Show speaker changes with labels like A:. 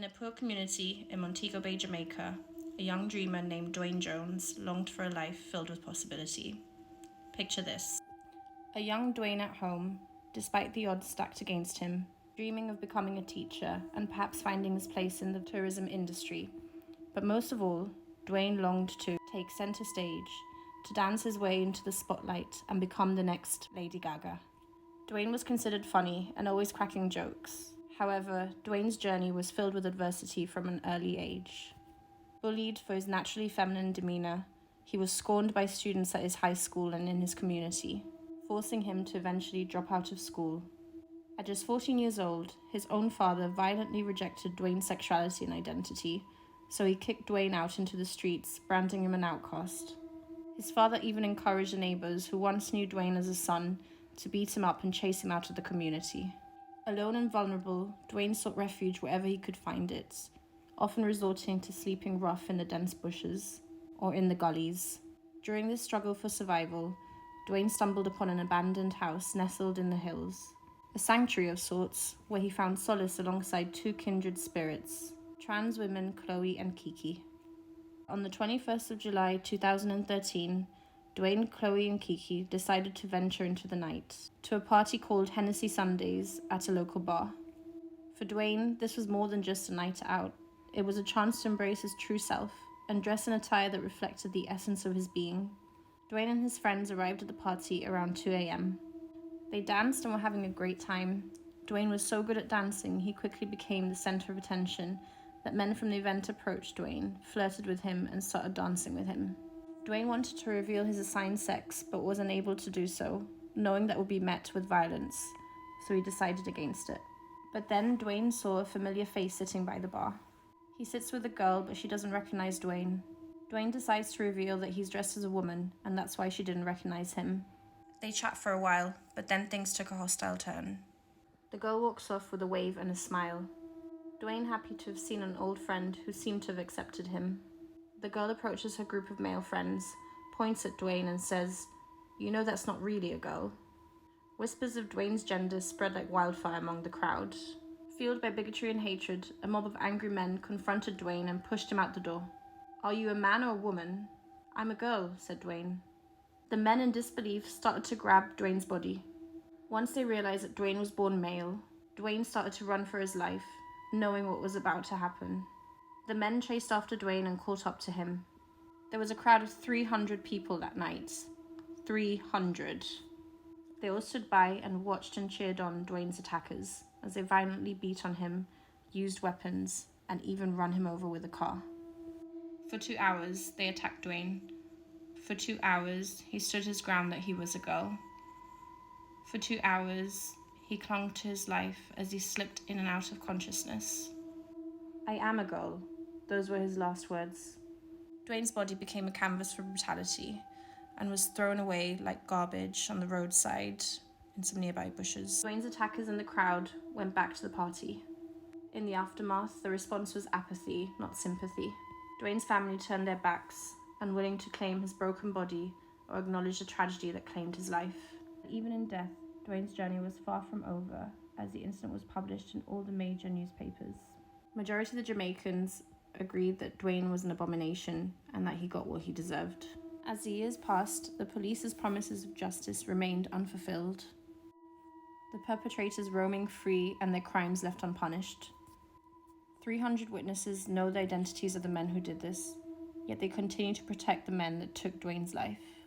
A: a poor community in Montego Bay, Jamaica, a young dreamer named Dwayne Jones longed for a life filled with possibility. Picture this. A young Dwayne at home, despite the odds stacked against him, dreaming of becoming a teacher and perhaps finding his place in the tourism industry. But most of all, Dwayne longed to take center stage, to dance his way into the spotlight and become the next Lady Gaga. Dwayne was considered funny and always cracking jokes. However, Dwayne's journey was filled with adversity from an early age. Bullied for his naturally feminine demeanor, he was scorned by students at his high school and in his community, forcing him to eventually drop out of school. At just 14 years old, his own father violently rejected Dwayne's sexuality and identity, so he kicked Dwayne out into the streets, branding him an outcast. His father even encouraged the neighbors who once knew Dwayne as a son to beat him up and chase him out of the community. Alone and vulnerable, Dwayne sought refuge wherever he could find it, often resorting to sleeping rough in the dense bushes or in the gullies. During this struggle for survival, Dwayne stumbled upon an abandoned house nestled in the hills, a sanctuary of sorts where he found solace alongside two kindred spirits, trans women Chloe and Kiki. On the 21st of July 2013, Dwayne, Chloe and Kiki decided to venture into the night, to a party called Hennessy Sundays at a local bar. For Dwayne, this was more than just a night out. It was a chance to embrace his true self and dress in attire that reflected the essence of his being. Dwayne and his friends arrived at the party around 2 a.m. They danced and were having a great time. Dwayne was so good at dancing, he quickly became the center of attention that men from the event approached Dwayne, flirted with him, and started dancing with him. Dwayne wanted to reveal his assigned sex, but was unable to do so, knowing that would be met with violence, so he decided against it. But then Dwayne saw a familiar face sitting by the bar. He sits with a girl, but she doesn't recognize Dwayne. Dwayne decides to reveal that he's dressed as a woman, and that's why she didn't recognize him. They chat for a while, but then things took a hostile turn. The girl walks off with a wave and a smile. Dwayne, happy to have seen an old friend who seemed to have accepted him. The girl approaches her group of male friends, points at Dwayne and says, "You know that's not really a girl." Whispers of Dwayne's gender spread like wildfire among the crowd. Fueled by bigotry and hatred, a mob of angry men confronted Dwayne and pushed him out the door. "Are you a man or a woman?" "I'm a girl," said Dwayne. The men in disbelief started to grab Dwayne's body. Once they realized that Dwayne was born male, Dwayne started to run for his life, knowing what was about to happen. The men chased after Dwayne and caught up to him. There was a crowd of 300 people that night. 300. They all stood by and watched and cheered on Dwayne's attackers as they violently beat on him, used weapons, and even run him over with a car. For 2 hours, they attacked Dwayne. For 2 hours, he stood his ground that he was a girl. For 2 hours, he clung to his life as he slipped in and out of consciousness. "I am a girl," those were his last words. Dwayne's body became a canvas for brutality and was thrown away like garbage on the roadside in some nearby bushes. Dwayne's attackers in the crowd went back to the party. In the aftermath, the response was apathy, not sympathy. Dwayne's family turned their backs, unwilling to claim his broken body or acknowledge the tragedy that claimed his life. Even in death, Dwayne's journey was far from over, as the incident was published in all the major newspapers. Majority of the Jamaicans agreed that Dwayne was an abomination and that he got what he deserved. As the years passed, the police's promises of justice remained unfulfilled, the perpetrators roaming free and their crimes left unpunished. 300 witnesses know the identities of the men who did this, yet they continue to protect the men that took Dwayne's life.